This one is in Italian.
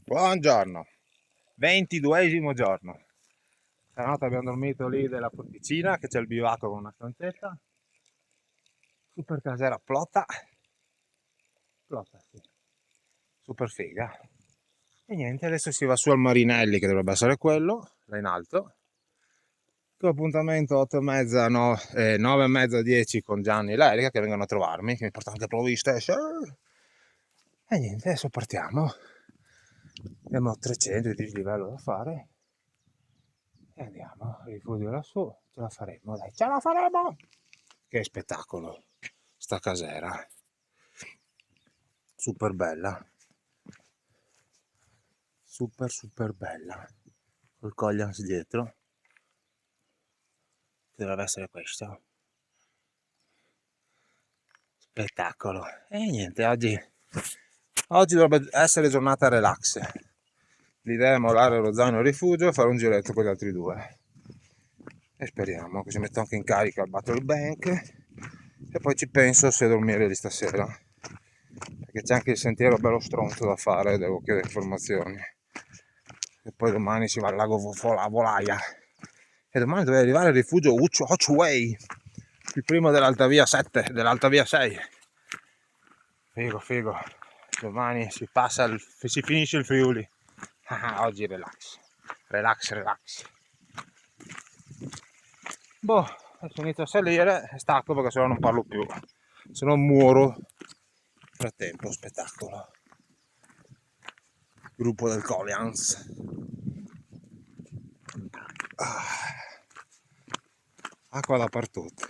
Buongiorno, 22esimo giorno. Stanotte abbiamo dormito lì della porticina, che c'è il bivacco con una stanzetta. Super casera plotta, sì. Super figa. E niente, adesso si va su al Marinelli, che dovrebbe essere quello, là in alto. Con appuntamento 8:30, 9:30, 10 con Gianni e l'Erica che vengono a trovarmi, che mi portano anche provviste. E niente, adesso partiamo. Abbiamo 300 di livello da fare. E andiamo, rifugio lassù, ce la faremo, dai, ce la faremo! Che spettacolo, sta casera, super bella, super bella, col Collians dietro, che dovrebbe essere questo, spettacolo. E niente, oggi dovrebbe essere giornata relax, l'idea è mollare lo zaino rifugio e fare un giretto con gli altri due. E speriamo che si metta anche in carica il Battle Bank e poi ci penso se dormire lì stasera, perché c'è anche il sentiero bello stronzo da fare, devo chiedere informazioni, e poi domani si va al lago Volaia e domani deve arrivare al rifugio Hochway, il primo dell'Alta Via 7, dell'Alta Via 6. Figo, domani si finisce il Friuli. Oggi relax. Boh, adesso inizio a salire e stacco perché sennò non parlo più, se no muoro. Frattempo, spettacolo. Gruppo del Collians. Acqua dappertutto.